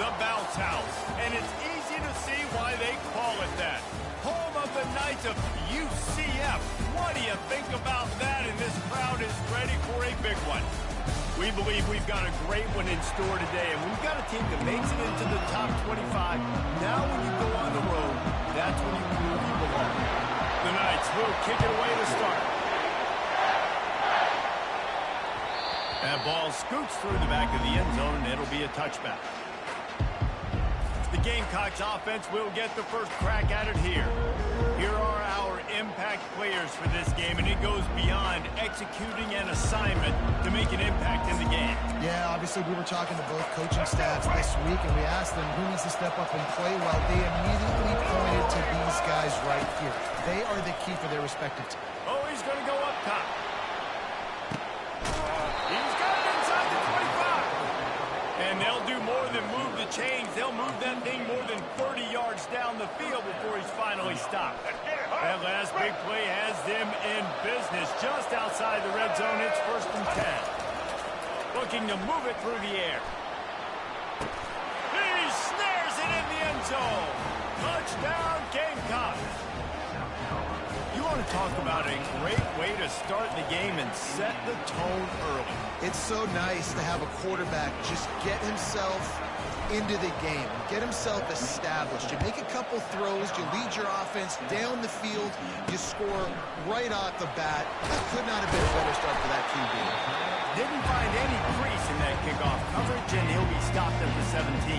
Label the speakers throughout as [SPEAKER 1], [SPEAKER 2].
[SPEAKER 1] the Bounce House, and it's easy to see why they call it that. Home of the Knights of UCF. What do you think about that? And this crowd is ready for a big one. We believe we've got a great one in store today, and we've got a team that makes it into the top 25. Now when you go on the road, that's when you prove you belong. The Knights will kick it away to start. That ball scoots through the back of the end zone, and it'll be a touchback. The Gamecocks offense will get the first crack at it here. Here are our impact players for this game, and it goes beyond executing an assignment to make an impact in the game.
[SPEAKER 2] Yeah, obviously we were talking to both coaching staffs this week, and we asked them who needs to step up and play well. They immediately pointed to these guys right here. They are the key for their respective team.
[SPEAKER 1] Oh, he's going to go up top. He's got it inside the 25. And they'll do more than move the chains. They'll move that thing more than 30 yards down the field before he's finally stopped. That last big play has them in business just outside the red zone. It's 1st and 10. Looking to move it through the air. He snares it in the end zone. Touchdown, Gamecocks. You want to talk about a great way to start the game and set the tone early.
[SPEAKER 2] It's so nice to have a quarterback just get himself into the game, get himself established. You make a couple throws, you lead your offense down the field, you score right off the bat. That could not have been a better start for that QB.
[SPEAKER 1] Didn't find any crease in that kickoff coverage, and he'll be stopped at the 17.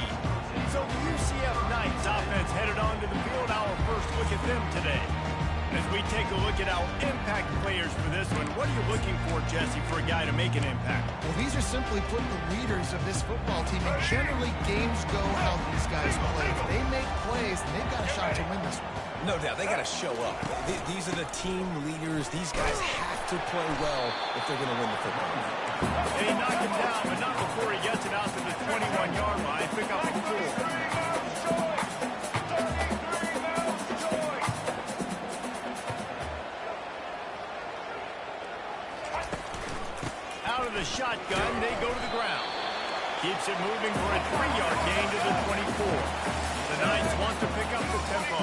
[SPEAKER 1] So the UCF Knights offense headed onto the field. Our first look at them today. As we take a look at our impact players for this one, what are you looking for, Jesse, for a guy to make an impact?
[SPEAKER 2] Well, these are simply put the leaders of this football team, and generally games go how these guys play. If they make plays, they've got a shot to win this one.
[SPEAKER 3] No doubt, they got to show up. These are the team leaders. These guys have to play well if they're going to win the football game.
[SPEAKER 1] They knock him down, but not before he gets it out to the 21-yard line. Pick up a 4. Out of the shotgun, they go to the ground. Keeps it moving for a 3-yard gain to the 24. The Knights want to pick up the tempo.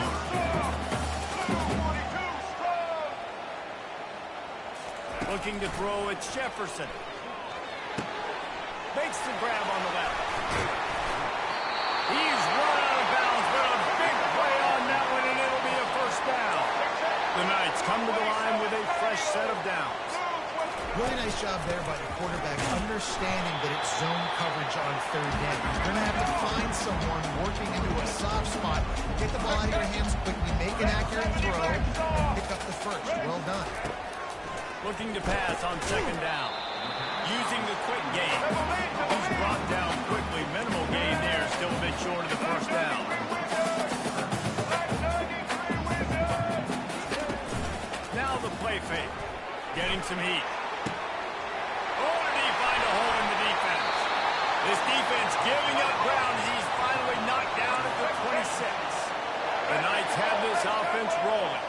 [SPEAKER 1] Looking to throw, it's Jefferson. Makes the grab on the left. He's run out of bounds, but a big play on that one, and it'll be a first down. The Knights come to the line with a fresh set of downs.
[SPEAKER 2] Really nice job there by the quarterback, understanding that it's zone coverage on 3rd down. You're going to have to find someone working into a soft spot, get the ball out of your hands quickly, make an accurate throw, and pick up the first. Well done.
[SPEAKER 1] Looking to pass on 2nd down. Using the quick game. He's brought down quickly. Minimal gain there, still a bit short of the first down. Now the play fake. Getting some heat. Oh, did he find a hole in the defense? This defense giving up ground as he's finally knocked down at the 26. The Knights have this offense rolling.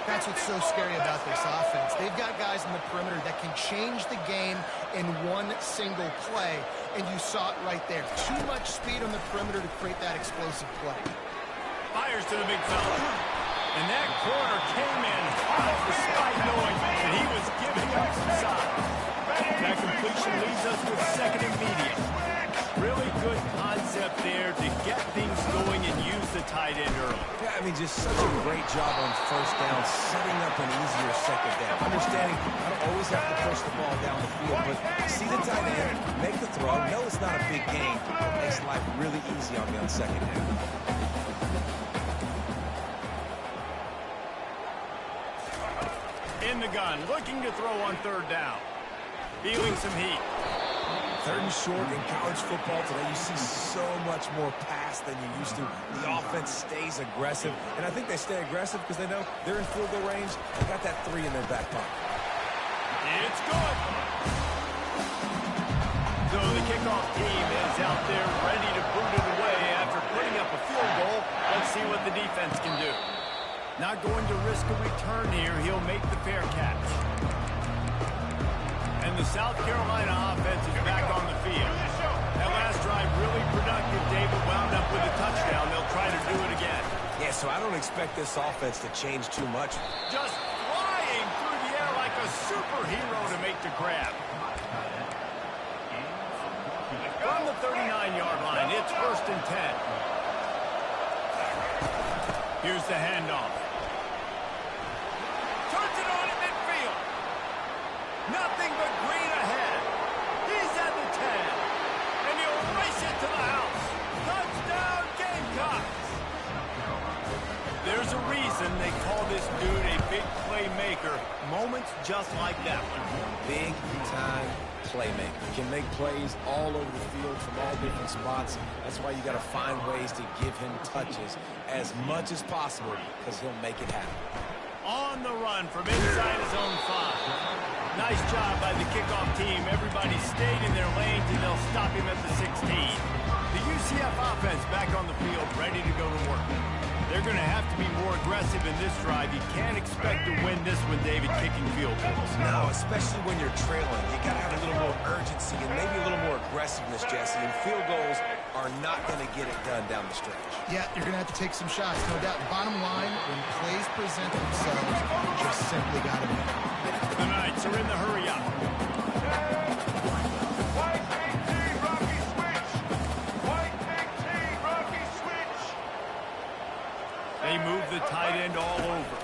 [SPEAKER 2] That's what's so scary about this offense. They've got guys in the perimeter that can change the game in one single play, and you saw it right there. Too much speed on the perimeter to create that explosive play.
[SPEAKER 1] Fires to the big fella. And that corner came in hot despite knowing that he was giving up some size. That completion leaves us with 2nd and medium. Really good concept there to get things going and use the tight end early.
[SPEAKER 3] Yeah, I mean, just such a great job on 1st down, setting up an easier 2nd down. Understanding I don't always have to push the ball down the field, but see the tight end, make the throw. No, it's not a big gain, but it makes life really easy on me on 2nd down.
[SPEAKER 1] In the gun, looking to throw on 3rd down. Feeling some heat.
[SPEAKER 3] 3rd and short in college football today, you see so much more pass than you used to. The offense stays aggressive, and I think they stay aggressive because they know they're in field goal range. They got that 3 in their back pocket.
[SPEAKER 1] It's good. So the kickoff team is out there ready to boot it away after putting up a field goal. Let's see what the defense can do. Not going to risk a return here. He'll make the fair catch. And the South Carolina offense is back on the field. That last drive really productive, Dave.
[SPEAKER 3] so I don't expect this offense to change too much.
[SPEAKER 1] Just flying through the air like a superhero to make the grab. From the 39-yard line, it's 1st and 10. Here's the handoff. Turns it on at midfield. Nothing but green ahead. He's at the 10. And he'll race it to the house. Touchdown, Gamecocks. There's a reason they call this dude a big playmaker. Moments just like that one.
[SPEAKER 3] Big-time playmaker. Can make plays all over the field from all different spots. That's why you got to find ways to give him touches as much as possible, because he'll make it happen.
[SPEAKER 1] On the run from inside his own 5. Nice job by the kickoff team. Everybody stayed in their lanes, and they'll stop him at the 16. The UCF offense back on the field, ready to go to work. They're going to have to be more aggressive in this drive. You can't expect to win this one, David, kicking field goals.
[SPEAKER 3] No, especially when you're trailing. You got to have a little more urgency and maybe a little more aggressiveness, Jesse. And field goals are not going to get it done down the stretch.
[SPEAKER 2] Yeah, you're going to have to take some shots, no doubt. Bottom line, when plays present themselves, you just simply got to win.
[SPEAKER 1] The Knights are in the hurry up. They move the tight end all over.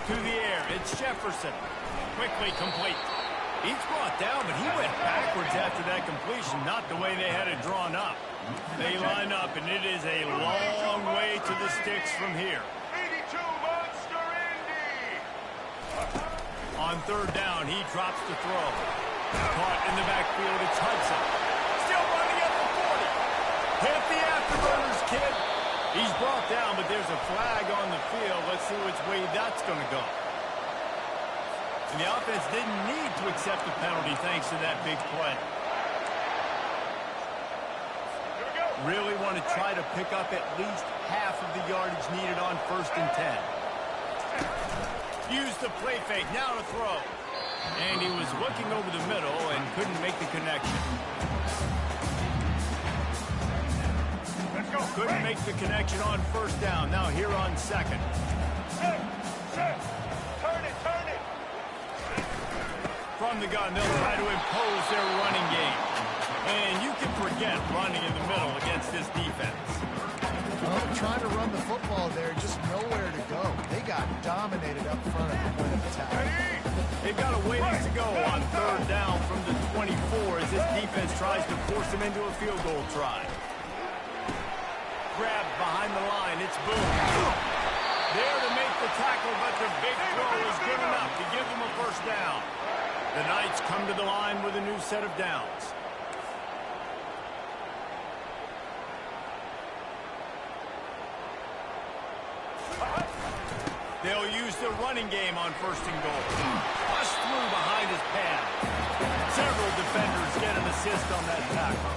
[SPEAKER 1] To the air, it's Jefferson. Quickly complete. He's brought down, but he went backwards after that completion, not the way they had it drawn up. They line up, and it is a long way to the sticks from here.
[SPEAKER 4] 82 Monster Indy!
[SPEAKER 1] On 3rd down, he drops the throw. Caught in the backfield, it's Hudson. Still running at the 40. Hit the afterburners, kid. He's brought down, but there's a flag on the field. Let's see which way that's going to go. And the offense didn't need to accept the penalty thanks to that big play. Really want to try to pick up at least half of the yardage needed on 1st and 10. Use the play fake, now to throw. And he was looking over the middle and couldn't make the connection. Couldn't make the connection on 1st down. Now here on 2nd.
[SPEAKER 4] Turn it!
[SPEAKER 1] From the gun, they'll try to impose their running game. And you can forget running in the middle against this defense.
[SPEAKER 2] Well, trying to run the football there, just nowhere to go. They got dominated up front at the point of attack.
[SPEAKER 1] They've got a ways to go on 3rd down from the 24 as this defense tries to force them into a field goal try. Grab behind the line, it's Boone. There to make the tackle, but the big throw is good enough to give them a 1st down. The Knights come to the line with a new set of downs. They'll use the running game on 1st and goal. Push through behind his pad. Several defenders get an assist on that tackle.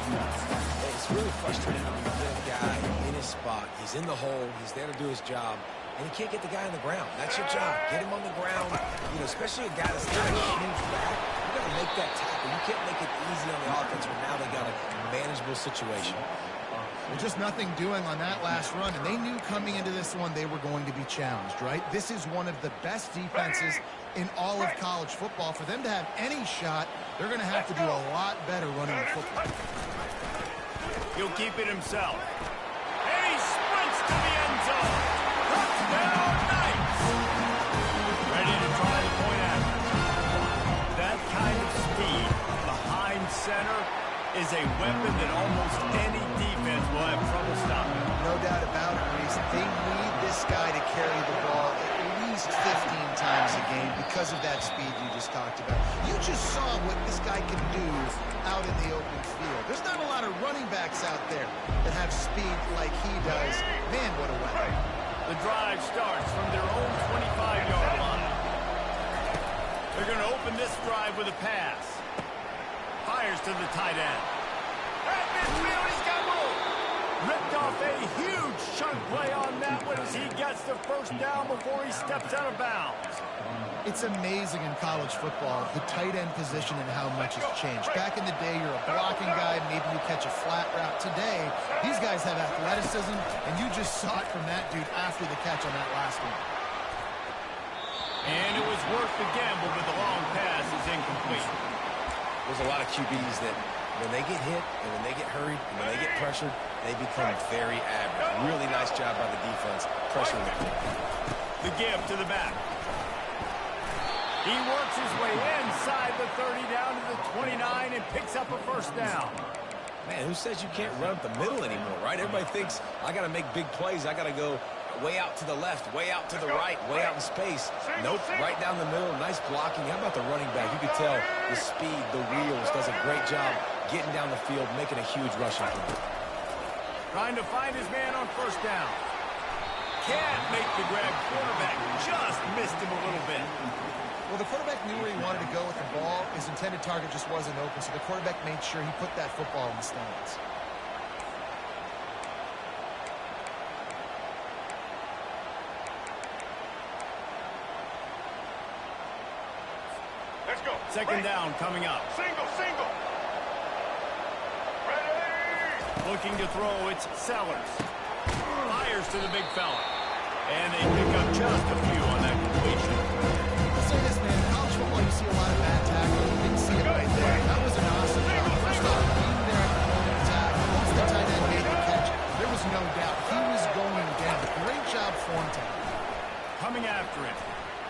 [SPEAKER 3] It's really frustrating when you get a guy in his spot. He's in the hole. He's there to do his job. And you can't get the guy on the ground. That's your job. Get him on the ground. You know, especially a guy that's not a huge back. You got to make that tackle. You can't make it easy on the offense when now they got a manageable situation.
[SPEAKER 2] Well, just nothing doing on that last run, and they knew coming into this one they were going to be challenged, right? This is one of the best defenses in all of college football. For them to have any shot, they're going to have to do a lot better running the football.
[SPEAKER 1] He'll keep it himself. And he sprints to the end zone. Touchdown, Knights! Ready to try the point after. That kind of speed behind center is a weapon that almost any defense will have trouble stopping.
[SPEAKER 2] No doubt about it, Reese. They need this guy to carry the ball at least 15 times a game because of that speed you just talked about. You just saw what this guy can do out in the open field. There's not a lot of running backs out there that have speed like he does. Man, what a weapon.
[SPEAKER 1] The drive starts from their own 25-yard line. They're going to open this drive with a pass. Fires to the tight end. At midfield, he's got room. Ripped off a huge chunk play on that one as he gets the 1st down before he steps out of bounds.
[SPEAKER 2] It's amazing in college football, the tight end position and how much has changed. Back in the day, you're a blocking guy, maybe you catch a flat route. Today, these guys have athleticism, and you just saw it from that dude after the catch on that last one.
[SPEAKER 1] And it was worth the gamble, but the long pass is incomplete.
[SPEAKER 3] There's a lot of QBs that when they get hit and when they get hurried and when they get pressured, they become very average. Really nice job by the defense pressuring the quarterback.
[SPEAKER 1] The give to the back. He works his way inside the 30 down to the 29 and picks up a first down.
[SPEAKER 3] Man, who says you can't run up the middle anymore, right? Everybody thinks I got to make big plays. I got to go way out to the left, way out to the right, way out in space. Nope, right down the middle. Nice blocking. How about the running back? You can tell the speed, the wheels, does a great job getting down the field, making a huge rushing play.
[SPEAKER 1] Trying to find his man on first down. Can't make the grab. Quarterback just missed him a little bit.
[SPEAKER 2] Well, the quarterback knew where he wanted to go with the ball. His intended target just wasn't open, so the quarterback made sure he put that football in the stands.
[SPEAKER 4] Let's go.
[SPEAKER 1] Second down coming up.
[SPEAKER 4] Single. Ready.
[SPEAKER 1] Looking to throw, it's Sellers. Fires to the big fella. And they pick up just a few on that completion.
[SPEAKER 2] I'll say this, man. In college football, you see a lot of bad tackling. You didn't see it right there. That was an awesome job. First off, being there at the moment of attack. Once the tight end made the catch, there was no doubt he was going down. Great job form time.
[SPEAKER 1] Coming after it.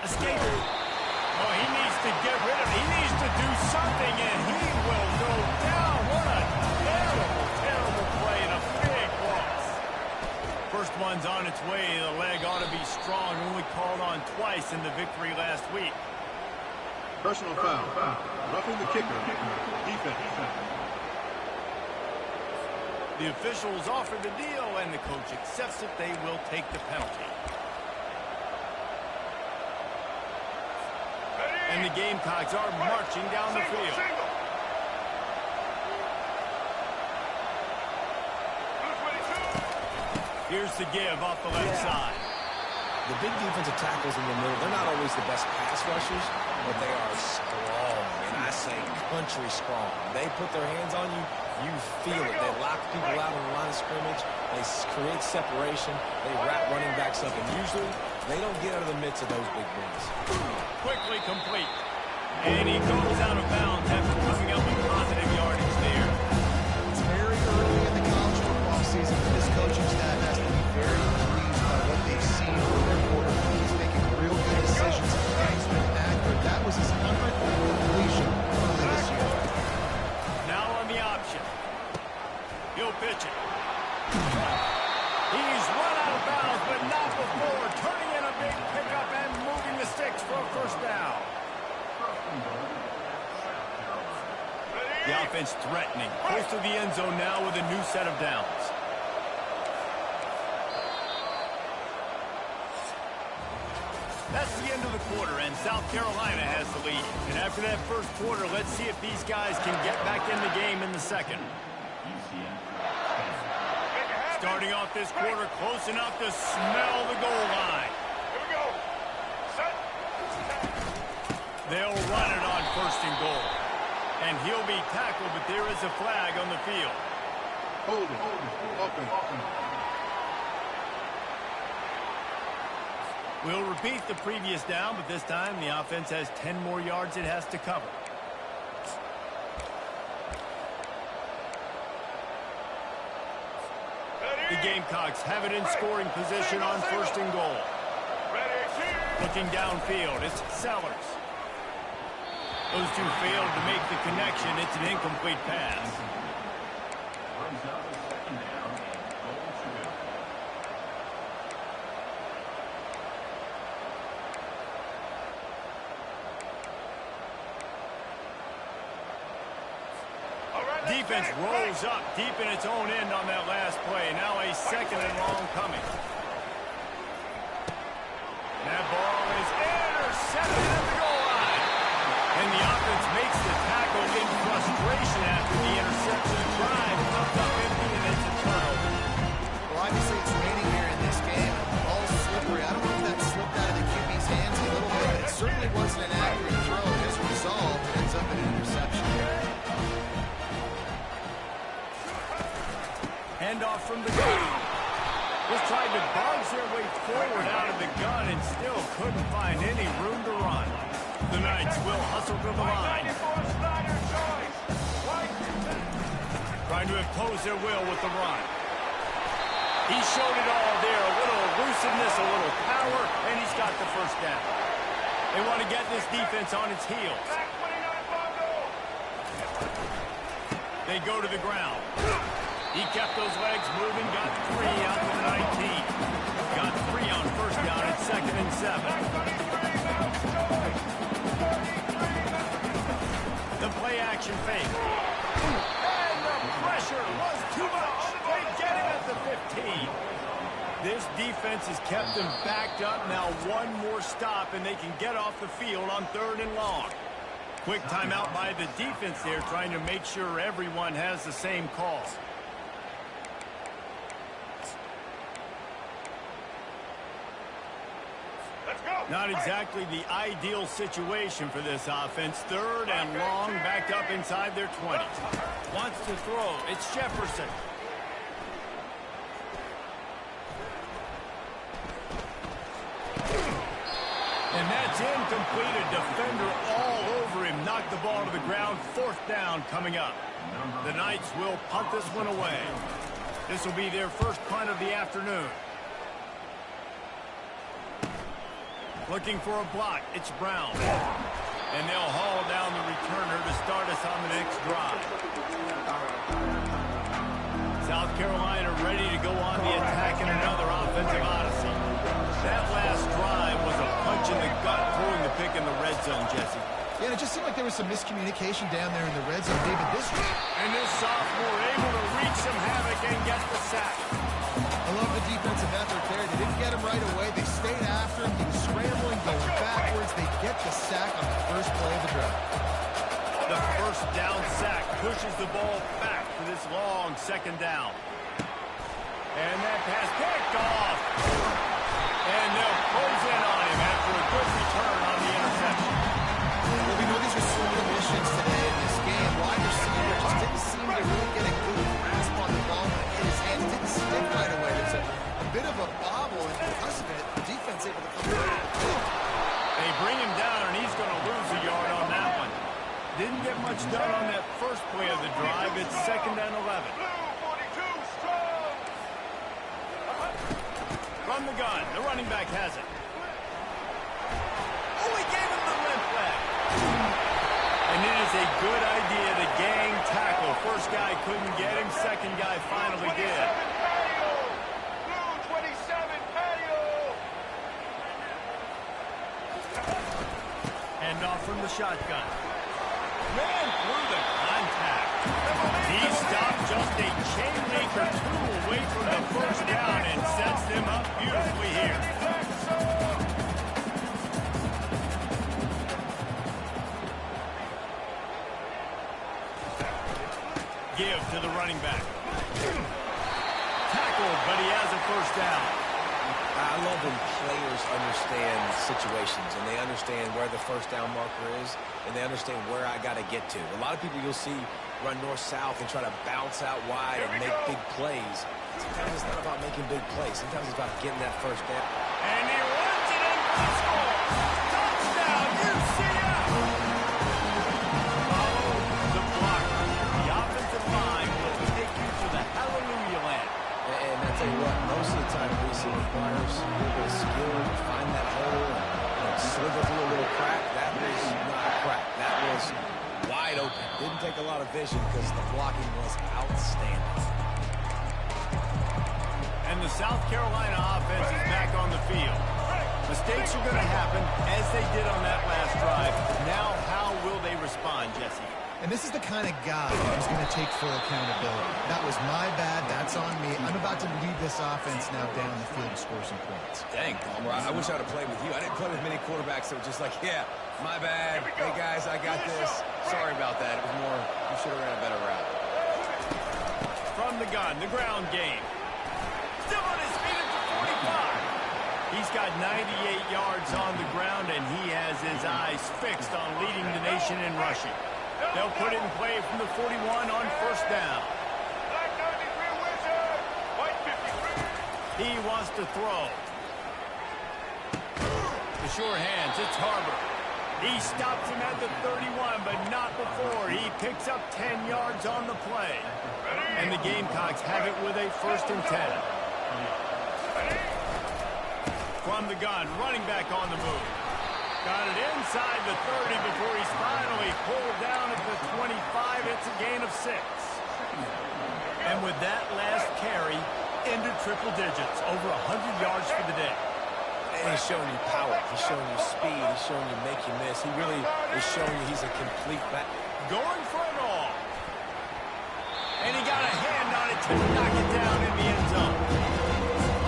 [SPEAKER 1] Escape. Oh, he needs to get rid of it. He needs to do something, and he will go down. What a terrible play and a big loss. First one's on its way. The leg ought to be strong. Only called on twice in the victory last week.
[SPEAKER 5] Personal foul. Roughing the kicker. Defense.
[SPEAKER 1] The officials offer the deal, and the coach accepts it. They will take the penalty. And the Gamecocks are marching down the field. Here's the give off the left side.
[SPEAKER 3] The big defensive tackles in the middle, they're not always the best pass rushers, but they are strong, and I say country strong. They put their hands on you, you feel it. They lock people out in the line of scrimmage. They create separation. They wrap running backs up, and usually they don't get out of the midst of those big boys.
[SPEAKER 1] Quickly complete. And he goes out of bounds after coming up with positive yardage there.
[SPEAKER 2] It's very early in the college football season, but this coaching staff has to be very pleased by what they've seen from their quarterback. He's making real good decisions, and he's been accurate. That was his 100th completion early this year.
[SPEAKER 1] Now on the option. He'll pitch it. He's run out of bounds, but not before turning in a big pickup and moving the sticks for a first down. The offense threatening. Close to the end zone now with a new set of downs. That's the end of the quarter, and South Carolina has the lead. And after that first quarter, let's see if these guys can get back in the game in the second. Starting off this quarter close enough to smell the goal line.
[SPEAKER 4] Here we go. Set.
[SPEAKER 1] They'll run it on first and goal. And he'll be tackled, but there is a flag on the field.
[SPEAKER 5] Holding. Offense.
[SPEAKER 1] We'll repeat the previous down, but this time the offense has 10 more yards it has to cover. The Gamecocks have it in scoring position on first and goal. Looking downfield, it's Sellers. Those two failed to make the connection. It's an incomplete pass. Defense rolls up deep in its own end on that last play. Now a second and long coming. That ball is intercepted at the goal line. And the offense makes the tackle in frustration after the interception. Drive comes up empty, and it's a turnover.
[SPEAKER 2] Well, obviously it's raining here in this game. Ball's slippery. I don't know if that slipped out of the QB's hands a little bit. It certainly was
[SPEAKER 1] Handoff from the gun. Just tried to barge their way forward out of the gun and still couldn't find any room to run. The Knights will hustle to the line. Trying to impose their will with the run. He showed it all there. A little elusiveness, a little power, and he's got the first down. They want to get this defense on its heels. They go to the ground. He kept those legs moving, got 3 out to the 19. Got 3 on first down at 2nd and 7. The play action fake. And the pressure was too much. They get him at the 15. This defense has kept them backed up. Now one more stop, and they can get off the field on 3rd and long. Quick timeout by the defense there, trying to make sure everyone has the same call. Not exactly the ideal situation for this offense. 3rd and long, backed up inside their 20. Wants to throw. It's Jefferson. And that's incomplete. A defender all over him. Knocked the ball to the ground. 4th down coming up. The Knights will punt this one away. This will be their first punt of the afternoon. Looking for a block. It's Brown. And they'll haul down the returner to start us on the next drive. South Carolina ready to go on the attack in another offensive odyssey. That last drive was a punch in the gut, throwing the pick in the red zone, Jesse.
[SPEAKER 2] Yeah, and it just seemed like there was some miscommunication down there in the red zone, David.
[SPEAKER 1] And this sophomore able to wreak some havoc and get the sack.
[SPEAKER 2] I love the defensive effort there. They didn't get him right away. They stayed after him. He was scrambling, going backwards. They get the sack on the first play of the drive.
[SPEAKER 1] The first down sack pushes the ball back for this long 2nd down. And that pass picked off. And they'll close in on him after a good return on the interception.
[SPEAKER 2] Well, we know these are swing missions today in this game. Wide receiver just didn't seem to really get a good grasp on the ball when it hit his hands. Didn't stick right away. There's a bit of a bobble, and because of it, the defense able to come through.
[SPEAKER 1] They bring him down, and he's going to lose a yard on that one. Didn't get much done on that first play of the drive. It's 2nd and 11. From the gun, the running back has it. Oh, he gave him the limp leg. And it is a good idea to gang tackle. First guy couldn't get him, second guy finally did. Hand off from the shotgun. Man through the contact. He stopped just a chain link or 2 away from the first down and sets them up beautifully here. Give to the running back. Tackled, but he has a first down.
[SPEAKER 3] I love when players understand situations and they understand where the first down marker is and they understand where I got to get to. A lot of people you'll see run north-south and try to bounce out wide and make big plays. Sometimes it's not about making big plays. Sometimes it's about getting that first down.
[SPEAKER 1] And he runs it in for the score. Touchdown, UCF! Follow the block. The offensive line will take you to the hallelujah land.
[SPEAKER 3] And I tell you what, most of the time we see requires a little bit of skill to find that hole and slither through a little crack. That was not a crack. That was wide open. Didn't take a lot of vision because the blocking was outstanding.
[SPEAKER 1] And the South Carolina offense is back on the field. Mistakes are going to happen, as they did on that last drive. Now, how will they respond, Jesse?
[SPEAKER 2] And this is the kind of guy who's going to take full accountability. That was my bad. That's on me. I'm about to lead this offense now down the field and score some points.
[SPEAKER 3] Dang, Palmer, I wish I would have played with you. I didn't play with many quarterbacks that were just like, yeah, my bad. Hey, guys, I got this. Sorry about that. It was more, you should have ran a better route.
[SPEAKER 1] From the gun, the ground game. Still on his feet at the 45. He's got 98 yards on the ground, and he has his eyes fixed on leading the nation in rushing. They'll put it in play from the 41 on first down. He wants to throw. The sure hands, it's Harbor. He stops him at the 31, but not before. He picks up 10 yards on the play. And the Gamecocks have it with a 1st and 10. From the gun, running back on the move. Got it inside the 30 before he's finally pulled down at the 25. It's a gain of 6. And with that last carry, into triple digits, over 100 yards for the day.
[SPEAKER 3] And he's showing you power. He's showing you speed. He's showing you make you miss. He really is showing you he's a complete back.
[SPEAKER 1] Going for it all. And he got a hand on it to knock it down in the end zone.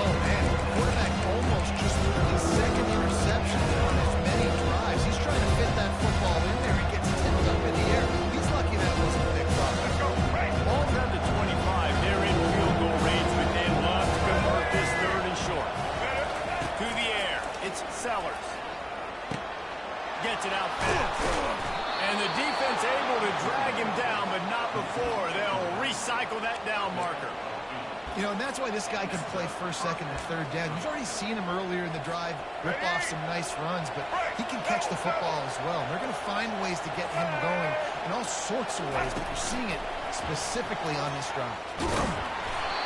[SPEAKER 2] Oh, man. The quarterback almost just threw his 2nd interception on as many drives. He's trying to fit that football in there. He gets tipped up in the air. He's lucky that wasn't picked off.
[SPEAKER 1] Ball down to 25. They're in field goal range, but they'd love to convert this 3rd and short. To the air. It's Sellers. Gets it out fast. And the defense able to drag him down, but not before. They'll recycle that down marker.
[SPEAKER 2] You know, and that's why this guy can play 1st, 2nd, and 3rd down. You've already seen him earlier in the drive rip off some nice runs, but he can catch the football as well. And they're going to find ways to get him going in all sorts of ways, but you're seeing it specifically on this drive.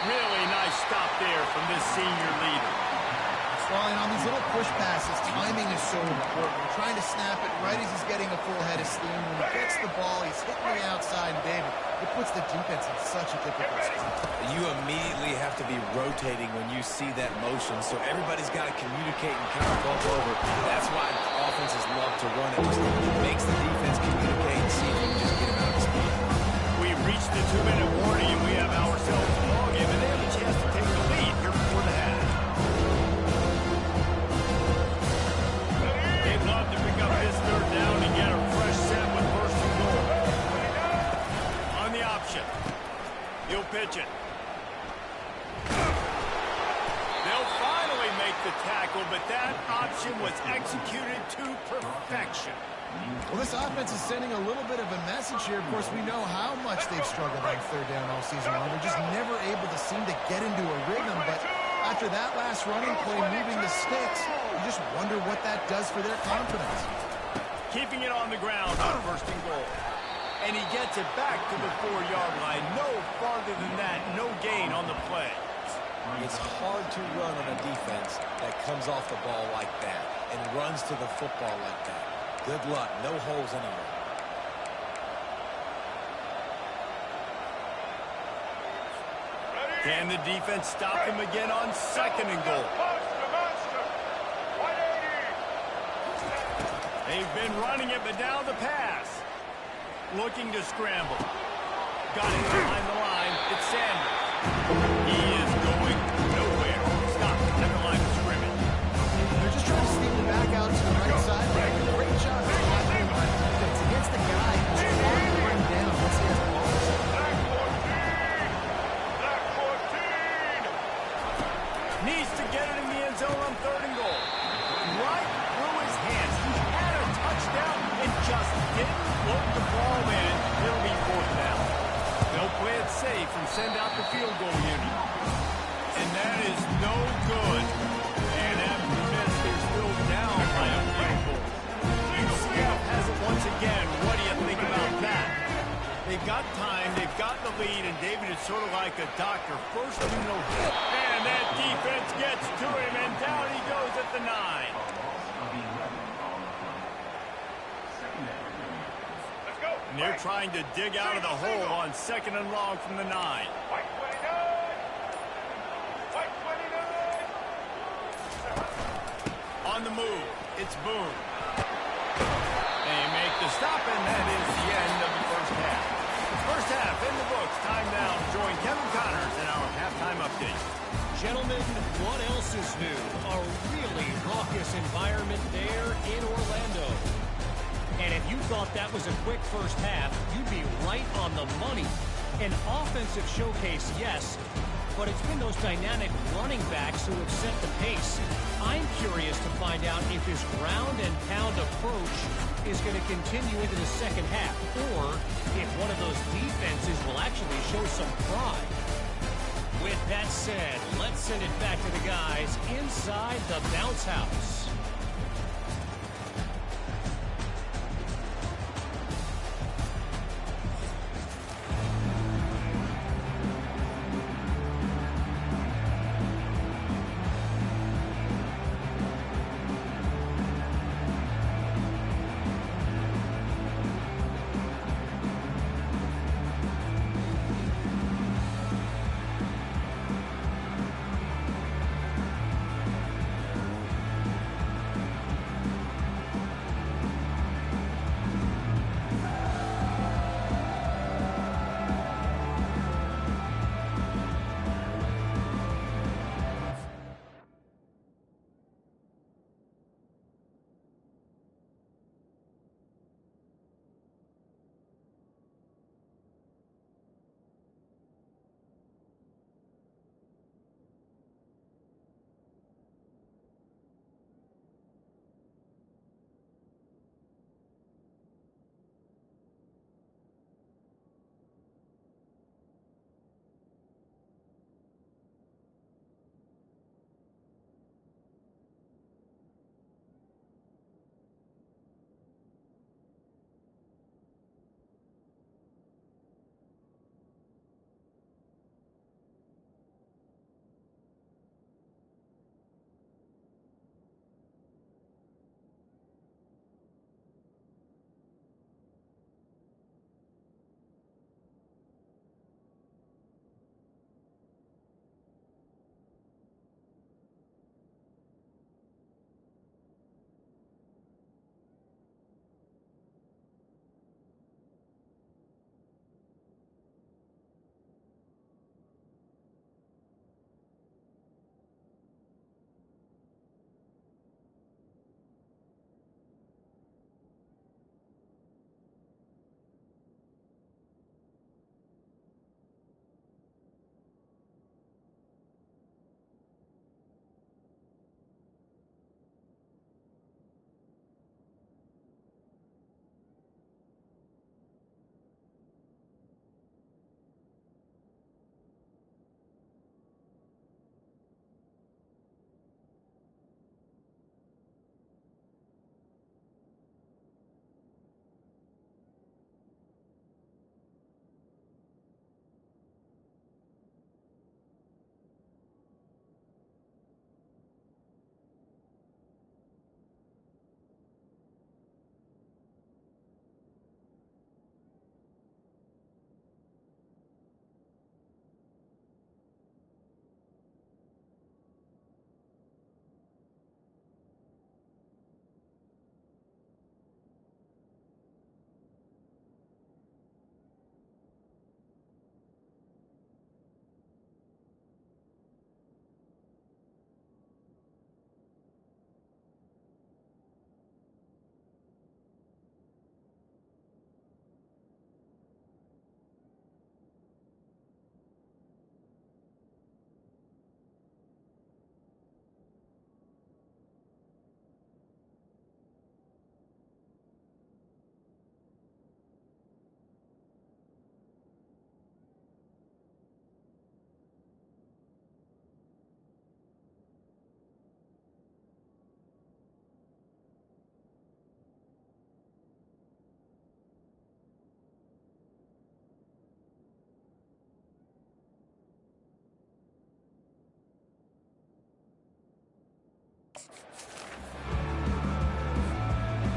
[SPEAKER 1] Really nice stop there from this senior leader.
[SPEAKER 2] Well, and on these little push passes, timing is so important. You're trying to snap it right as he's getting a full head of steam. When he gets the ball, he's hitting the outside, and David, it puts the defense in such a difficult spot.
[SPEAKER 3] You immediately have to be rotating when you see that motion, so everybody's got to communicate and kind of bump over. That's why offenses love to run it. Just makes the defense communicate and see if you can just get him out of speed.
[SPEAKER 1] We've reached the 2-minute warning, and we have ourselves a ball game, and they have a chance to take the lead here before the half. They'd love to pick up this 3rd down and get a fresh set with 1st and goal. On the option. He'll pitch it. They'll finally make the tackle, but that option was executed to perfection.
[SPEAKER 2] Well, this offense is sending a little bit of a message here. Of course, we know how much they've struggled on 3rd down all season long. They're just never able to seem to get into a rhythm, but after that last running play moving the sticks, you just wonder what that does for their confidence.
[SPEAKER 1] Keeping it on the ground on 1st and goal. And he gets it back to the 4-yard line. No farther than that. No gain on the play.
[SPEAKER 3] It's hard to run on a defense that comes off the ball like that and runs to the football like that. Good luck. No holes anywhere.
[SPEAKER 1] Can the defense stop him again on 2nd and goal? They've been running it, but now the pass. Looking to scramble. Got it behind the line. It's Sanders. He is going nowhere. Stop at the line of scrimmage.
[SPEAKER 2] They're just trying to sneak it back out to the right side. Great job for the line defense against the guy who's hard to bring down once he has the ball.
[SPEAKER 1] Needs to get it in the end zone on 3rd and goal. Right through his hands. He had a touchdown and just didn't look the ball in. It'll be 4th down. They'll play it safe and send out the field goal unit. And that is no good. And after this, they're still down by a field goal. UCF has it once again. What do you think about that? They've got time, they've got the lead, and David is sort of like a doctor. First you know, and that defense gets to him, and down he goes at the 9. And they're trying to dig out of the hole on 2nd and long from the 9. On the move, it's Boone. They make the stop, and that is the end of the 1st half. First half in the books. Time now to join Kevin Connors in our halftime update.
[SPEAKER 6] Gentlemen, what else is new? A really raucous environment there in Orlando. And if you thought that was a quick first half, you'd be right on the money. An offensive showcase, yes, but it's been those dynamic running backs who have set the pace. I'm curious to find out if this ground and pound approach is going to continue into the second half, or if one of those defenses will actually show some pride. With that said, let's send it back to the guys inside the bounce house.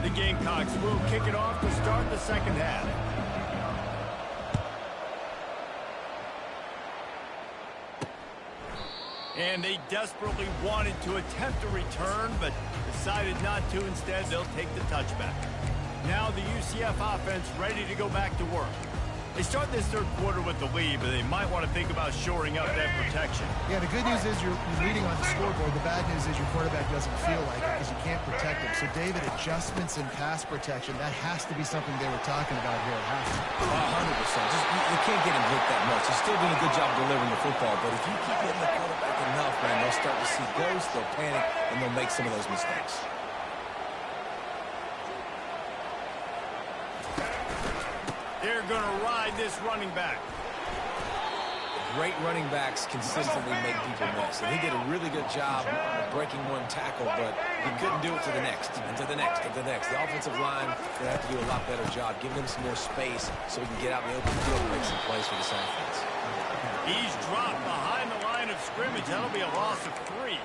[SPEAKER 1] The Gamecocks will kick it off to start the second half. And they desperately wanted to attempt a return, but decided not to. Instead, they'll take the touchback. Now the UCF offense ready to go back to work. They start this third quarter with the lead, but they might want to think about shoring up that protection.
[SPEAKER 2] Yeah, the good news is you're leading on the scoreboard. The bad news is your quarterback doesn't feel like it because you can't protect him. So, David, adjustments in pass protection, that has to be something they were talking about here at halftime.
[SPEAKER 3] 100%. You can't get him hit that much. He's still doing a good job delivering the football, but if you keep hitting the quarterback enough, man, they'll start to see ghosts, they'll panic, and they'll make some of those mistakes.
[SPEAKER 1] They're going to ride this running back.
[SPEAKER 3] great running backs consistently make people miss. And he did a really good job of breaking one tackle, but he couldn't do it to the next, and to the next, and to the next. The offensive line will have to do a lot better job, giving him some more space so he can get out in the open field and make some plays for this offense.
[SPEAKER 1] He's dropped behind the line of scrimmage. That'll be a loss of 3.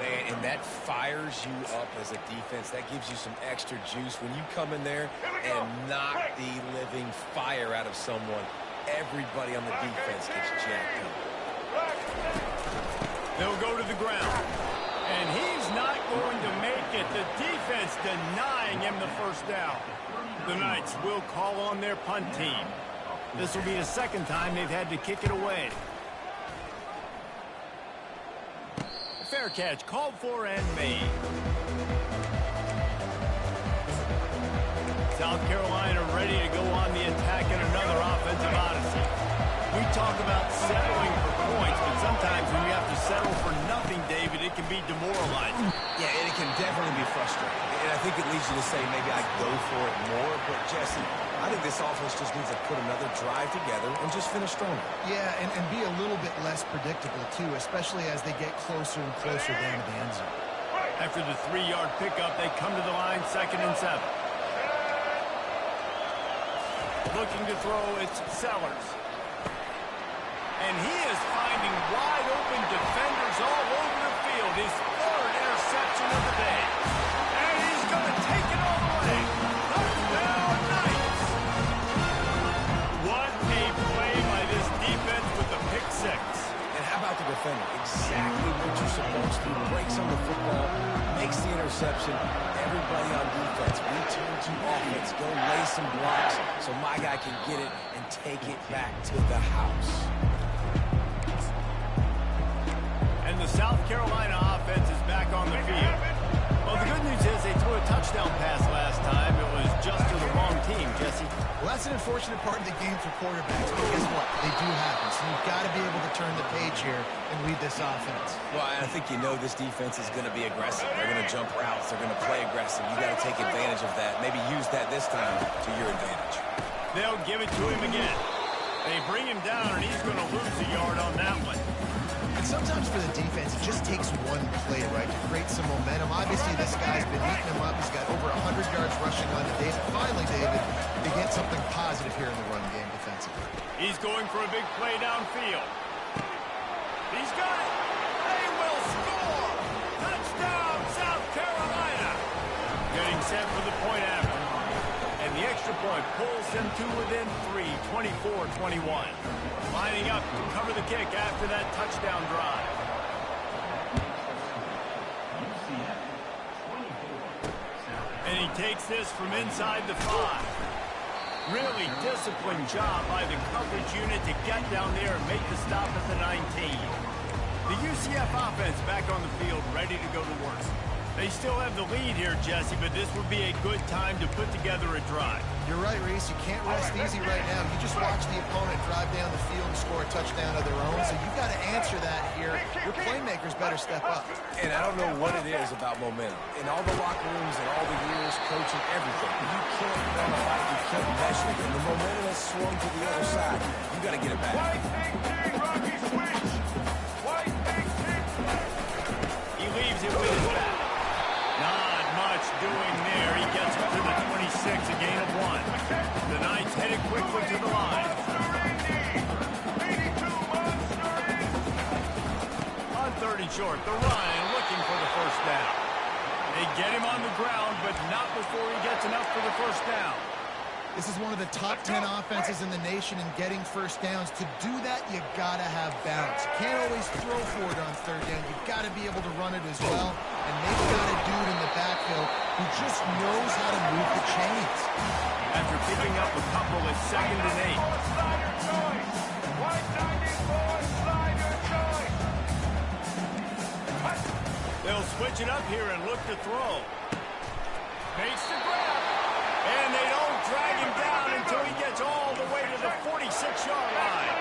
[SPEAKER 3] Man, and that fires you up as a defense. That gives you some extra juice. When you come in there and knock the living fire out of someone, everybody on the defense gets jacked up.
[SPEAKER 1] They'll go to the ground. And he's not going to make it. The defense denying him the first down. The Knights will call on their punt team. This will be the second time they've had to kick it away. Fair catch called for and made. South Carolina ready to go on the attack in another offensive odyssey. We talk about settling for points, but sometimes when you have to settle for nothing, David, it can be demoralizing.
[SPEAKER 3] Yeah, and it can definitely be frustrating. And I think it leads you to say maybe I go for it more. But, Jesse, I think this offense just needs to put another drive together and just finish stronger.
[SPEAKER 2] Yeah, and be a little bit less predictable, too, especially as they get closer and closer down to the end zone.
[SPEAKER 1] After the 3-yard pickup, they come to the line, 2nd and 7. Looking to throw, it's Sellers. And he is finding wide-open defenders all over the field. His 3rd interception of the day. And he's going to take it all the way. Touchdown, Knights! What a play by this defense with the pick 6.
[SPEAKER 3] And how about the defender? Exactly what you're supposed to do. Breaks on the football, makes the interception. Everybody on defense, return to offense. Go lay some blocks so my guy can get it and take it back to the house.
[SPEAKER 1] And the South Carolina offense is back on the field. Well, the good news is they threw a touchdown pass last time. It was just to the wrong team, Jesse.
[SPEAKER 2] Well, that's an unfortunate part of the game for quarterbacks, but guess what? They do happen, so you've got to be able to turn the page here and lead this offense.
[SPEAKER 3] Well, I think you know this defense is going to be aggressive. They're going to jump routes. They're going to play aggressive. You got to take advantage of that. Maybe use that this time to your advantage.
[SPEAKER 1] They'll give it to him again. They bring him down, and he's going to lose a yard on that one.
[SPEAKER 2] And sometimes for the defense, it just takes one play, right, to create some momentum. Obviously, this guy's been eating him up. He's got over 100 yards rushing on the day. Finally, David, they get something positive here in the run game defensively.
[SPEAKER 1] He's going for a big play downfield. He's got it. They will score. Touchdown, South Carolina. Getting set for the point after. And the extra point pulls them to within 3, 24-21. Lining up to cover the kick after that touchdown drive. And he takes this from inside the 5. Really disciplined job by the coverage unit to get down there and make the stop at the 19. The UCF offense back on the field, ready to go to work. They still have the lead here, Jesse, but this would be a good time to put together a drive.
[SPEAKER 2] You're right, Reese. You can't rest easy right now. You just watch the opponent drive down the field and score a touchdown of their own, so you've got to answer that here. Your playmakers better step up.
[SPEAKER 3] And I don't know what it is about momentum. In all the locker rooms and all the years, coaching, everything, you can't quantify it, you can't measure it. And the momentum has swung to the other side. You got to get it back.
[SPEAKER 1] He leaves it with his back. Not much doing there. He gets it to the 26, a gain of 1. The Knights headed quickly to the line. On 3rd and short, the run looking for the first down. They get him on the ground, but not before he gets enough for the first down.
[SPEAKER 2] This is one of the top 10 offenses in the nation in getting first downs. To do that, you got to have balance. You can't always throw for it on 3rd down. You've got to be able to run it as well. And they've got a dude in the backfield who just knows how to move the chains.
[SPEAKER 1] After picking up a couple, it's 2nd and 8. They'll switch it up here and look to throw. Makes the grab. And they don't drag him down until he gets all the way to the 46-yard line.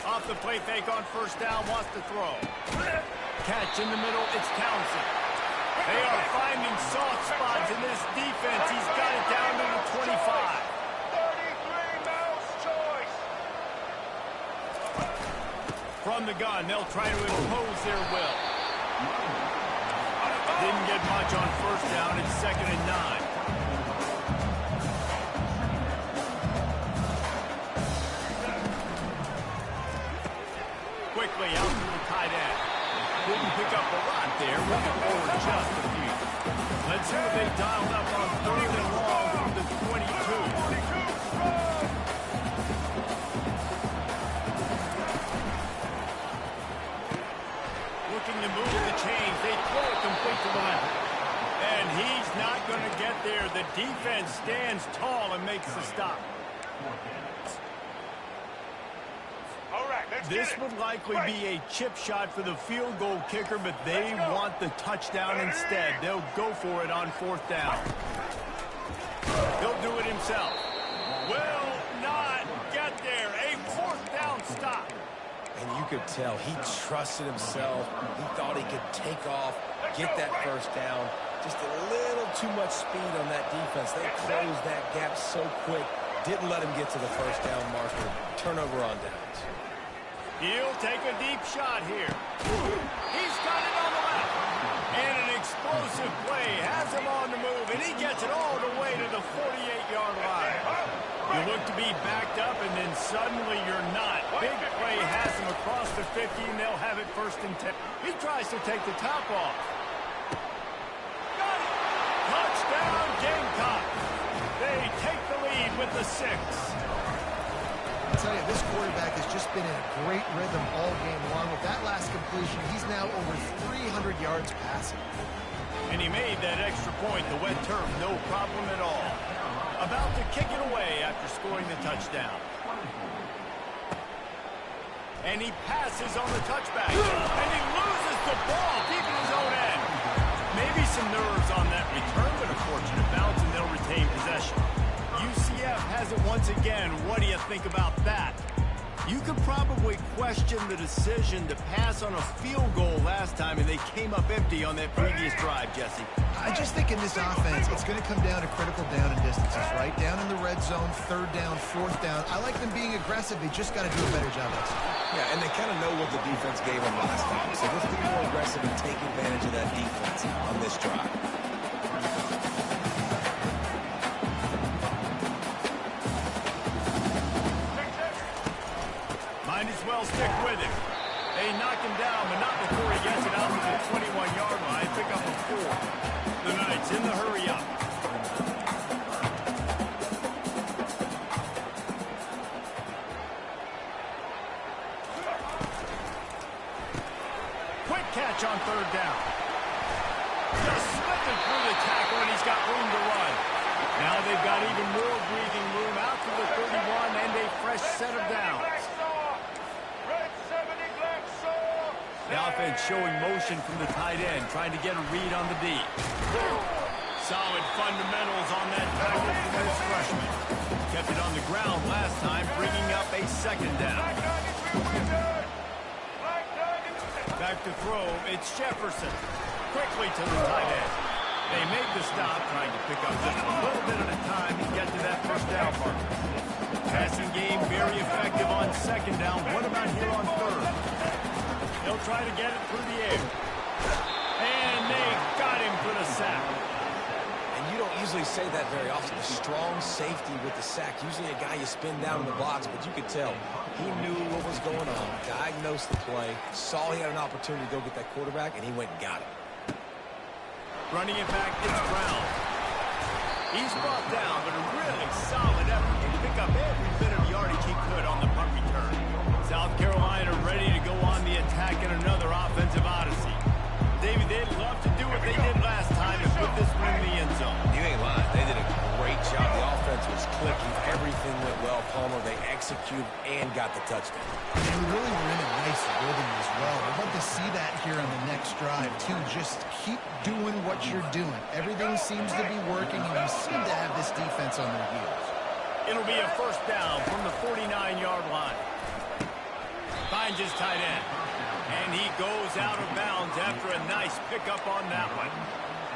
[SPEAKER 1] Off the play fake on 1st down, wants to throw. Catch in the middle, it's Townsend. They are finding soft spots in this defense. He's got it down to the 25.
[SPEAKER 4] 33 mouse choice.
[SPEAKER 1] From the gun, they'll try to impose their will. Didn't get much on first down. It's 2nd and 9. Quickly out to the tight end. Didn't pick up a lot there, looking for just a few. Let's see what they dialed up on 3rd and long from the 22. Looking to move the chains. They throw it complete to the left. And he's not going to get there. The defense stands tall and makes the stop. This would likely be a chip shot for the field goal kicker, but they want the touchdown instead. They'll go for it on 4th down. He'll do it himself. Will not get there. A 4th down stop.
[SPEAKER 3] And you could tell he trusted himself. He thought he could take off, get that first down. Just a little too much speed on that defense. They closed that gap so quick. Didn't let him get to the first down marker. Turnover on downs.
[SPEAKER 1] He'll take a deep shot here. He's got it on the left. And an explosive play has him on the move, and he gets it all the way to the 48-yard line. You look to be backed up, and then suddenly you're not. Big play has him across the 50, and they'll have it 1st and 10. He tries to take the top off. Got it! Touchdown, Gamecocks. They take the lead with the 6.
[SPEAKER 2] I'll tell you, this quarterback has just been in a great rhythm all game long. With that last completion, he's now over 300 yards passing.
[SPEAKER 1] And he made that extra point, the wet turf, no problem at all. About to kick it away after scoring the touchdown. And he passes on the touchback. And he loses the ball deep in his own end. Maybe some nerves on that return, but a fortunate bounce, and they'll retain possession. UCF has it once again. What do you think about that? You could probably question the decision to pass on a field goal last time, and they came up empty on that previous drive, Jesse.
[SPEAKER 2] I just think in this offense, it's going to come down to critical down and distances, right? Down in the red zone, 3rd down, 4th down. I like them being aggressive. They just got to do a better job of it.
[SPEAKER 3] Yeah, and they kind of know what the defense gave them last time. So let's be more aggressive and take advantage of that defense on this drive.
[SPEAKER 1] Might as well stick with him. They knock him down, but not before he gets it out to the 21-yard line. Pick up a 4. The Knights in the hurry up. Quick catch on 3rd down. Just slipping through the tackle, and he's got room to run. Now they've got even more breathing room out to the 31 and a fresh set of downs. The offense showing motion from the tight end, trying to get a read on the D. Solid fundamentals on that tackle from this freshman. Kept it on the ground last time, bringing up a 2nd down. Back to throw, it's Jefferson. Quickly to the tight end. They make the stop, trying to pick up just a little bit at a time to get to that 1st down marker. Passing game very effective on 2nd down. What about here on 3rd? They'll try to get it through the air. And they got him for the sack.
[SPEAKER 3] And you don't usually say that very often. A strong safety with the sack. Usually a guy you spin down in the box, but you could tell he knew what was going on, diagnosed the play, saw he had an opportunity to go get that quarterback, and he went and got him.
[SPEAKER 1] Running it back, it's Brown. He's brought down, but a really solid effort to pick up every bit of yardage he could on the punt return. South Carolina ready to go on the attack in another offensive odyssey. David, they'd love to do what they did last time and put this one in the end zone.
[SPEAKER 3] You ain't lying. They did a great job. The offense was clicking. Everything went well, Palmer. They executed and got the touchdown.
[SPEAKER 2] And really were in a nice rhythm as well. We'd love to see that here on the next drive, too. Just keep doing what you're doing. Everything seems to be working, and you seem to have this defense on their heels.
[SPEAKER 1] It'll be a 1st down from the 49-yard line. Finds his tight end. And he goes out of bounds after a nice pickup on that one.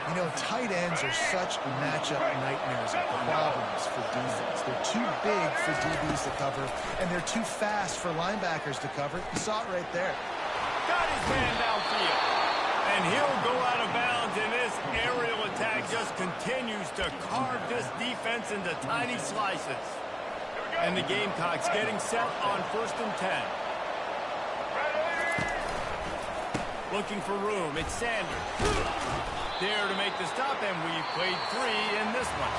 [SPEAKER 2] You know, tight ends are such matchup nightmares and problems for defense. They're too big for DBs to cover, and they're too fast for linebackers to cover. You saw it right there.
[SPEAKER 1] Got his man downfield. And he'll go out of bounds, and this aerial attack just continues to carve this defense into tiny slices. And the Gamecocks getting set on 1st and 10. Looking for room. It's Sanders. There to make the stop, and we played 3 in this one.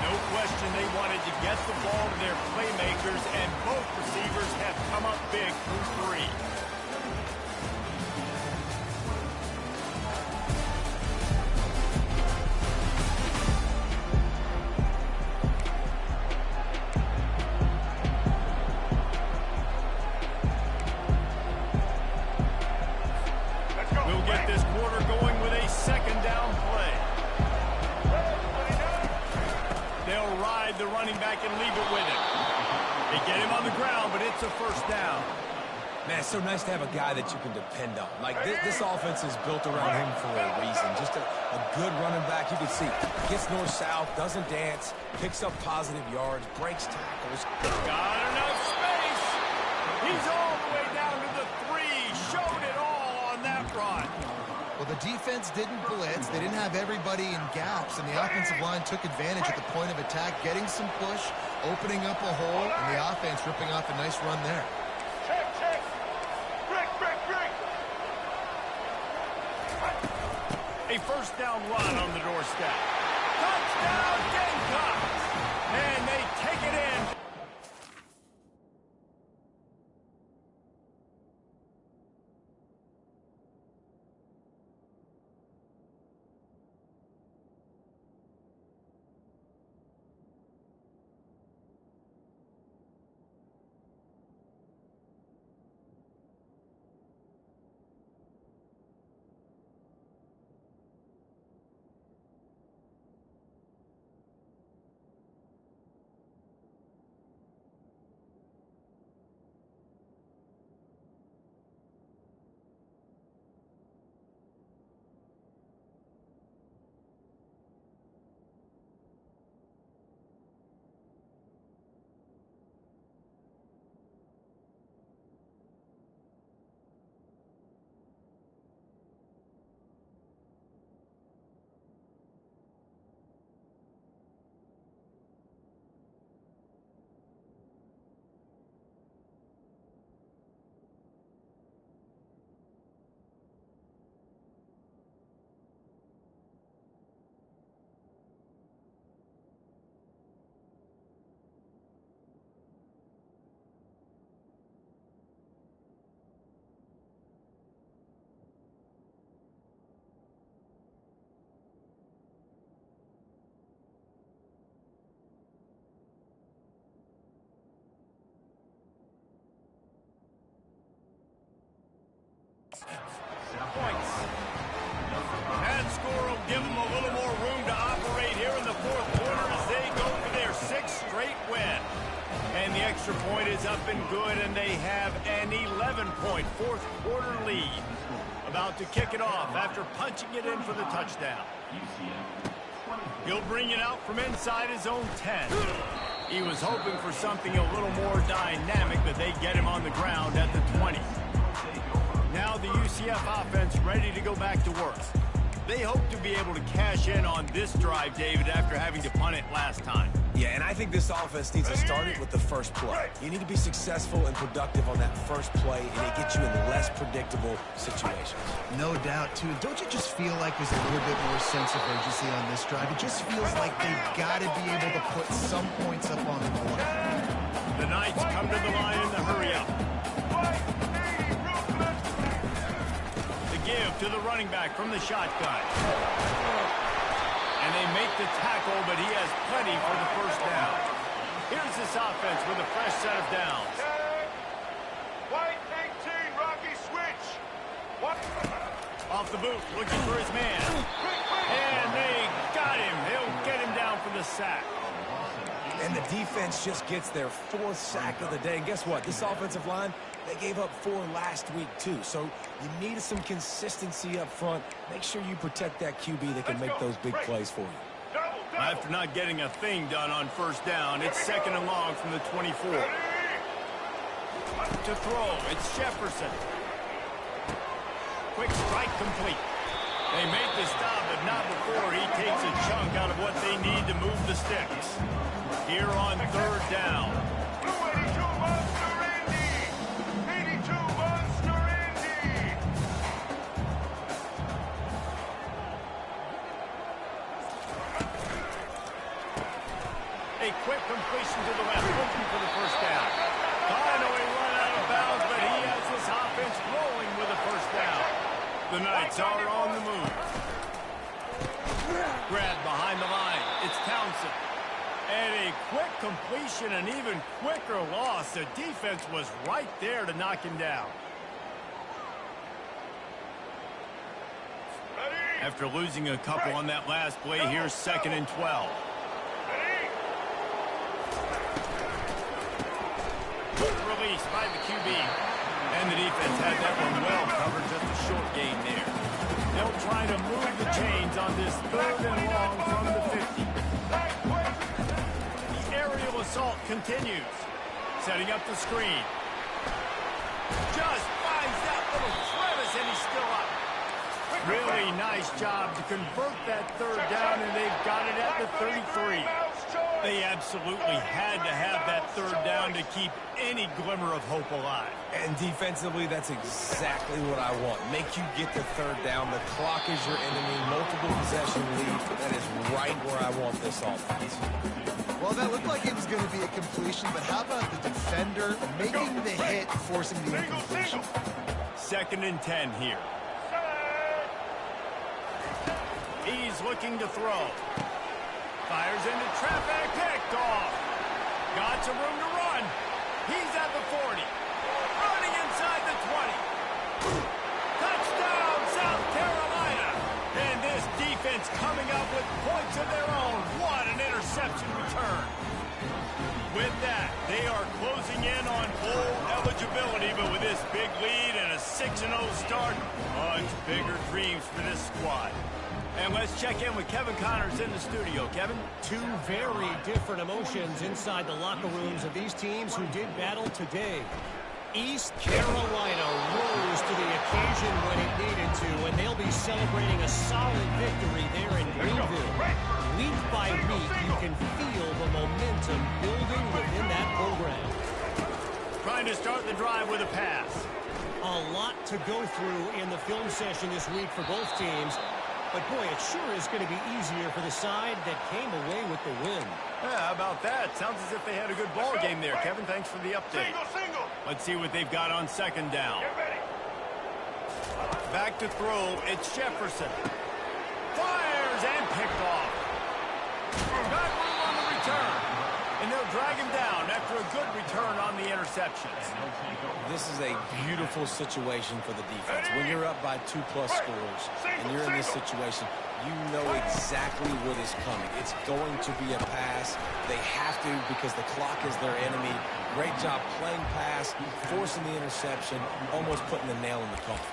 [SPEAKER 1] No question they wanted to get the ball to their playmakers, and both receivers have come up big through 3. We'll get this quarter going with a 2nd down play. They'll ride the running back and leave it with him. They get him on the ground, but it's a 1st down.
[SPEAKER 3] Man, it's so nice to have a guy that you can depend on. Like, this offense is built around him for a reason. Just a good running back. You can see, gets north-south, doesn't dance, picks up positive yards, breaks tackles.
[SPEAKER 1] Got enough space. He's all the way down to the 3. Showed it all on that run.
[SPEAKER 2] Well, the defense didn't blitz. They didn't have everybody in gaps, and the offensive line took advantage at the point of attack, getting some push, opening up a hole, and the offense ripping off a nice run there.
[SPEAKER 4] Check. Break.
[SPEAKER 1] A 1st down run on the doorstep. Touchdown, Gamecocks! And they take it in. Points. That score will give them a little more room to operate here in the 4th quarter as they go for their 6th straight win. And the extra point is up and good, and they have an 11-point 4th quarter lead. About to kick it off after punching it in for the touchdown. He'll bring it out from inside his own 10. He was hoping for something a little more dynamic, but they get him on the ground at the 20. Now the UCF offense ready to go back to work. They hope to be able to cash in on this drive, David, after having to punt it last time.
[SPEAKER 3] Yeah, and I think this offense needs to start it with the first play. You need to be successful and productive on that first play, and it gets you in less predictable situations.
[SPEAKER 2] No doubt, too. Don't you just feel like there's a little bit more sense of urgency on this drive? It just feels like they've got to be able to put some points up on the board.
[SPEAKER 1] The Knights come to the line in the hurry-up. The give to the running back from the shotgun. And they make the tackle, but he has plenty for the 1st down. Here's this offense with a fresh set of downs.
[SPEAKER 4] White 18, Rocky switch.
[SPEAKER 1] Off the boot, looking for his man. And they got him. He'll get him down for the sack.
[SPEAKER 3] And the defense just gets their 4th sack of the day. And guess what? This offensive line, they gave up 4 last week, too. So you need some consistency up front. Make sure you protect that QB that can make those big plays for you.
[SPEAKER 1] After not getting a thing done on first down, it's 2nd and long from the 24. To throw, it's Jefferson. Quick strike complete. They make the stop, but not before he takes a chunk out of what they need to move the sticks. Here on 3rd down.
[SPEAKER 4] 82 Monster Indy! 82 Monster Indy!
[SPEAKER 1] A quick completion to the left, looking for the first down. Finally run out of bounds, but he has this offense rolling with a first down. The Knights are on the move. Grab behind the line. It's Townsend. And a quick completion, an even quicker loss. The defense was right there to knock him down. After losing a couple on that last play, here's 2nd and 12. Release by the QB. And the defense had that one well covered, just a short gain there. They'll try to move the chains on this 3rd and long from the 50. The aerial assault continues. Setting up the screen. Just finds that little crevice, and he's still up. Really nice job to convert that 3rd down, and they've got it at the 33. They absolutely had to have that 3rd down to keep any glimmer of hope alive.
[SPEAKER 3] And defensively, that's exactly what I want. Make you get the 3rd down. The clock is your enemy. Multiple possession lead. That is right where I want this offense.
[SPEAKER 2] Well, that looked like it was going to be a completion, but how about the defender making the hit, forcing the incompletion?
[SPEAKER 1] 2nd and 10 here. He's looking to throw. Fires into traffic, picked off. Got some room to run. He's at the 40. Running inside the 20. Touchdown, South Carolina. And this defense coming up with points of their own. What an interception return. With that, they are closing in on bowl eligibility, but with this big lead and a 6-0 start, much bigger dreams for this squad. And let's check in with Kevin Connors in the studio. Kevin?
[SPEAKER 6] 2 very different emotions inside the locker rooms of these teams who did battle today. East Carolina rose to the occasion when it needed to, and they'll be celebrating a solid victory there in Greenville. Week by week, you can feel the momentum building within that program.
[SPEAKER 1] Trying to start the drive with a pass.
[SPEAKER 6] A lot to go through in the film session this week for both teams. But, boy, it sure is going to be easier for the side that came away with the win.
[SPEAKER 1] Yeah, how about that? Sounds as if they had a good ball game there, Kevin. Thanks for the update.
[SPEAKER 4] Single.
[SPEAKER 1] Let's see what they've got on 2nd down.
[SPEAKER 4] Get ready.
[SPEAKER 1] Back to throw. It's Jefferson. Fires and picked off. Got room on the return. And they'll drag him down after a good return on the interceptions.
[SPEAKER 3] This is a beautiful situation for the defense. When you're up by 2+ scores and you're in this situation, you know exactly what is coming. It's going to be a pass. They have to because the clock is their enemy. Great job playing pass, forcing the interception, almost putting the nail in the coffin.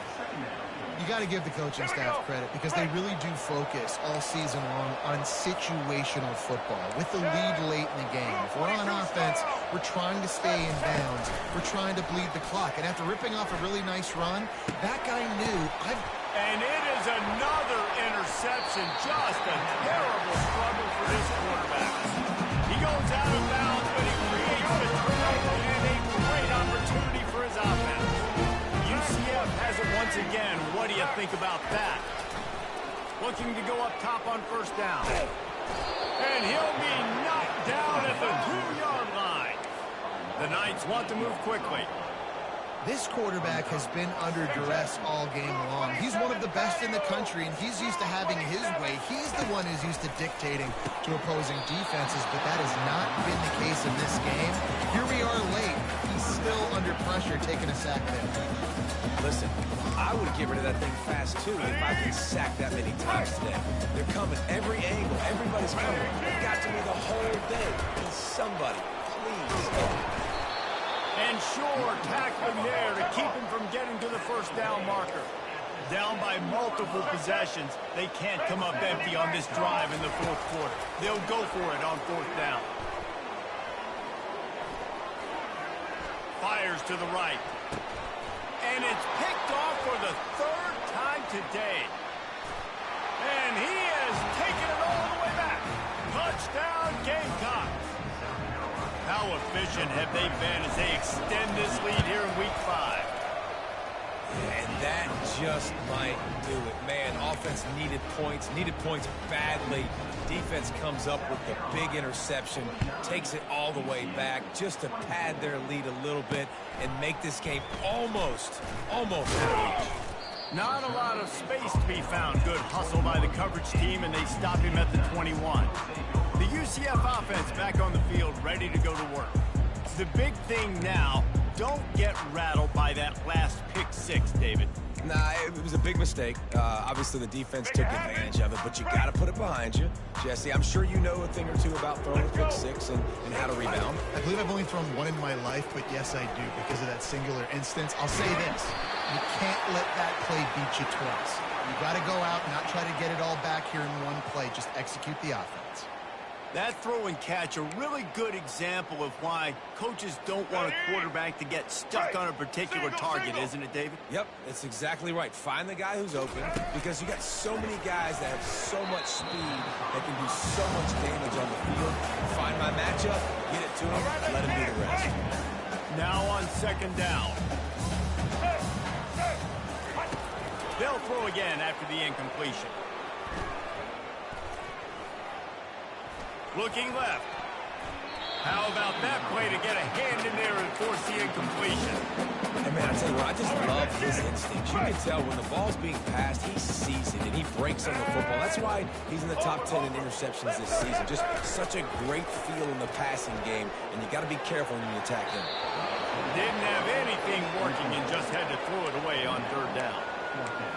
[SPEAKER 2] You got to give the coaching staff credit because they really do focus all season long on situational football with the lead late in the game. If we're on offense, we're trying to stay in bounds. We're trying to bleed the clock. And after ripping off a really nice run, that guy knew.
[SPEAKER 1] And it is another interception. Just a terrible struggle for this quarterback. He goes out of bounds, but he creates a turnover and a great opportunity for his offense. UCF has it once again. What do you think about that? Looking to go up top on first down. And he'll be knocked down at the 2-yard line. The Knights want to move quickly.
[SPEAKER 2] This quarterback has been under duress all game long. He's one of the best in the country, and he's used to having his way. He's the one who's used to dictating to opposing defenses, but that has not been the case in this game. Here we are late. He's still under pressure. pressure, taking a sack there.
[SPEAKER 3] Listen, I would get rid of that thing fast, too, if I could sack that many times today. They're coming every angle. Everybody's coming. They've got to me the whole day. Can somebody, please?
[SPEAKER 1] And sure, tackling there to keep him from getting to the first down marker. Down by multiple possessions, they can't come up empty on this drive in the fourth quarter. They'll go for it on fourth down. Fires to the right. And it's picked off for the third time today. And he has taken it all the way back. Touchdown, Gamecocks. How efficient have they been as they extend this lead here in Week 5?
[SPEAKER 3] And that just might do it. Man, offense needed points badly. Defense comes up with the big interception, takes it all the way back just to pad their lead a little bit and make this game almost out of reach.
[SPEAKER 1] Not a lot of space to be found. Good hustle by the coverage team, and they stop him at the 21. The UCF offense back on the field, ready to go to work. The big thing now, don't get rattled by that last pick six, David.
[SPEAKER 3] Nah, it was a big mistake. Obviously, the defense took advantage of it, but you got to put it behind you. Jesse, I'm sure you know a thing or two about throwing a pick six and how to rebound.
[SPEAKER 2] I believe I've only thrown one in my life, but yes, I do, because of that singular instance. I'll say this. You can't let that play beat you twice. You got to go out and not try to get it all back here in one play. Just execute the offense.
[SPEAKER 1] That throw and catch, a really good example of why coaches don't want a quarterback to get stuck on a particular target, isn't it, David?
[SPEAKER 3] Yep, that's exactly right. Find the guy who's open, because you got so many guys that have so much speed that can do so much damage on the field. Find my matchup, get it to him, let him do the rest.
[SPEAKER 1] Now on second down. They'll throw again after the incompletion. Looking left. How about that play to get a hand in there and force the incompletion?
[SPEAKER 3] Hey, man, I tell you what, I just love his instincts. You can tell when the ball's being passed, he sees it, and he breaks on the football. That's why he's in the top 10 in interceptions this season. Just such a great feel in the passing game, and you got to be careful when you attack him.
[SPEAKER 1] Didn't have anything working and just had to throw it away on third down.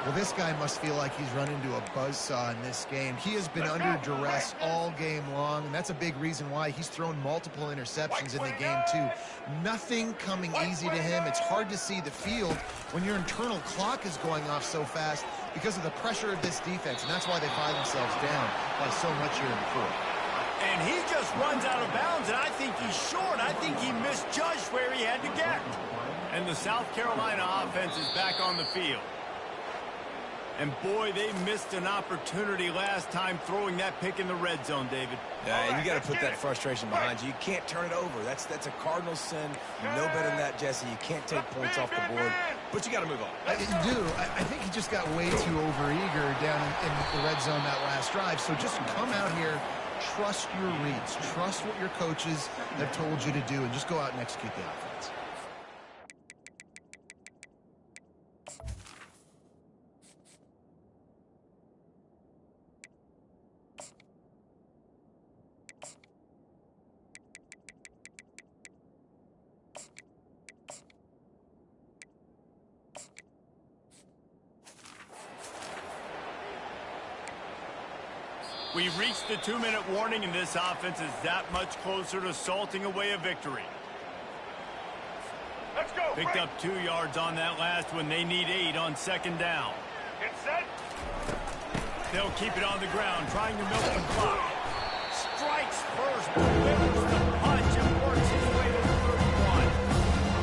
[SPEAKER 2] Well, this guy must feel like he's run into a buzzsaw in this game. He has been under duress all game long, and that's a big reason why he's thrown multiple interceptions in the game, too. Nothing coming easy to him. It's hard to see the field when your internal clock is going off so fast because of the pressure of this defense, and that's why they find themselves down by so much here in the fourth.
[SPEAKER 1] And he just runs out of bounds, and I think he's short. I think he misjudged where he had to get. And the South Carolina offense is back on the field. And, boy, they missed an opportunity last time throwing that pick in the red zone, David.
[SPEAKER 3] Yeah, you got to put that frustration behind you. You can't turn it over. That's a cardinal sin. You know better than that, Jesse. You can't take points off the board, but you got to move on.
[SPEAKER 2] You do. I think he just got way too overeager down in the red zone that last drive. So just come out here, trust your reads, trust what your coaches have told you to do, and just go out and execute the offense.
[SPEAKER 1] We've reached the 2-minute warning, and this offense is that much closer to salting away a victory.
[SPEAKER 4] Let's go.
[SPEAKER 1] Picked up 2 yards on that last one. They need 8 on second down.
[SPEAKER 4] Get set.
[SPEAKER 1] They'll keep it on the ground, trying to milk the clock. Strikes first, delivers the punch, and works his way to the 31.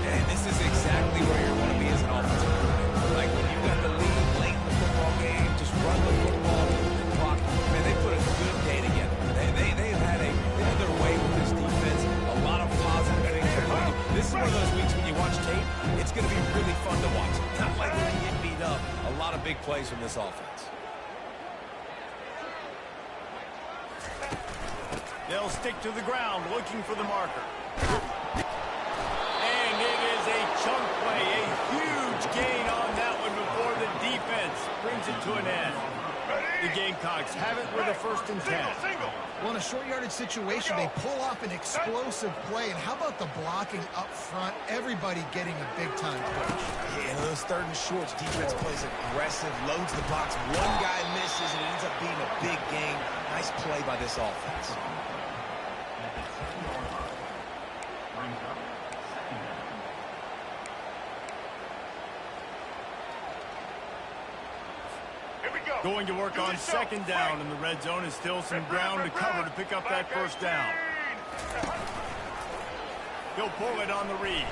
[SPEAKER 3] And this is exactly where you want to be as an offensive coordinator. Like when you've got the lead late in the football game, just run the football, the clock. Man, they put a good day together. They had their way with this defense. A lot of positive things. This is one of those weeks when you watch tape, it's going to be really fun to watch. Not like when you get beat up. A lot of big plays from this offense.
[SPEAKER 1] They'll stick to the ground, looking for the marker. And it is a chunk play, a huge gain on that one before the defense brings it to an end. The Gamecocks have it with a 1st and 10.
[SPEAKER 4] Single.
[SPEAKER 2] Well, in a short yardage situation, they pull off an explosive play. And how about the blocking up front? Everybody getting a big-time push.
[SPEAKER 3] Yeah, those third and shorts, defense plays aggressive, loads the box. One guy misses, and it ends up being a big gain. Nice play by this offense.
[SPEAKER 1] Going to work on second down in the red zone, and still some ground to cover to pick up that first down. He'll pull it on the read.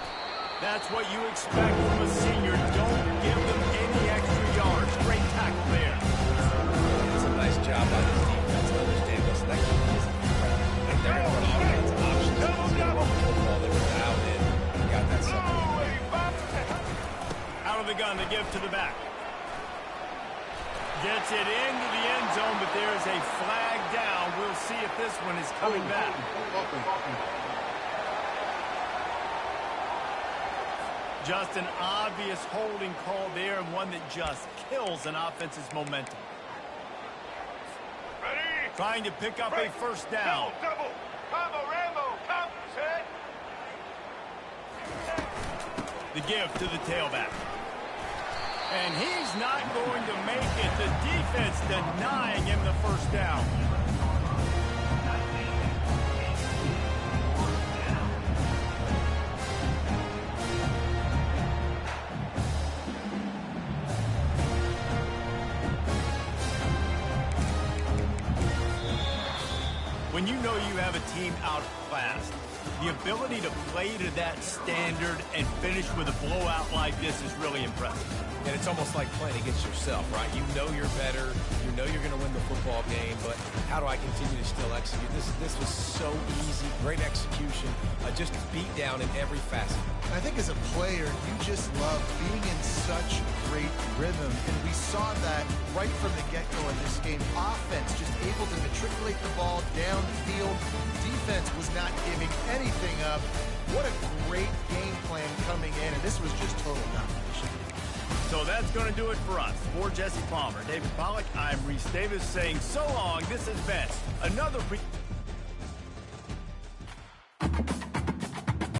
[SPEAKER 1] That's what you expect from a senior. Don't give them any extra yards. Great tackle there.
[SPEAKER 3] It's a nice job by this defense to understand this. That kid is incredible. And they're going to run all kinds of options. He's going to run the football. They were dialed in. Got that second.
[SPEAKER 1] Out of the gun to give to the back. Gets it into the end zone, but there's a flag down. We'll see if this one is coming back. Just an obvious holding call there, and one that just kills an offense's momentum.
[SPEAKER 4] Ready?
[SPEAKER 1] Trying to pick up a first down.
[SPEAKER 4] Double. Combo, Rambo. Come, set.
[SPEAKER 1] The give to the tailback. And he's not going to make it. The defense denying him the first down. When you know you have a team outclassed, the ability to play to that standard and finish with a blowout like this is really impressive.
[SPEAKER 3] And it's almost like playing against yourself, right? You know you're better. You know you're going to win the football game, but how do I continue to still execute? This was so easy. Great execution. Just beat down in every facet.
[SPEAKER 2] I think as a player, you just love being in such great rhythm. And we saw that right from the get-go in this game. Offense just able to matriculate the ball downfield. Defense was not giving anything up. What a great game plan coming in, and this was just total domination.
[SPEAKER 1] So that's going to do it for us. For Jesse Palmer, David Pollack, I'm Reese Davis saying so long. This has been another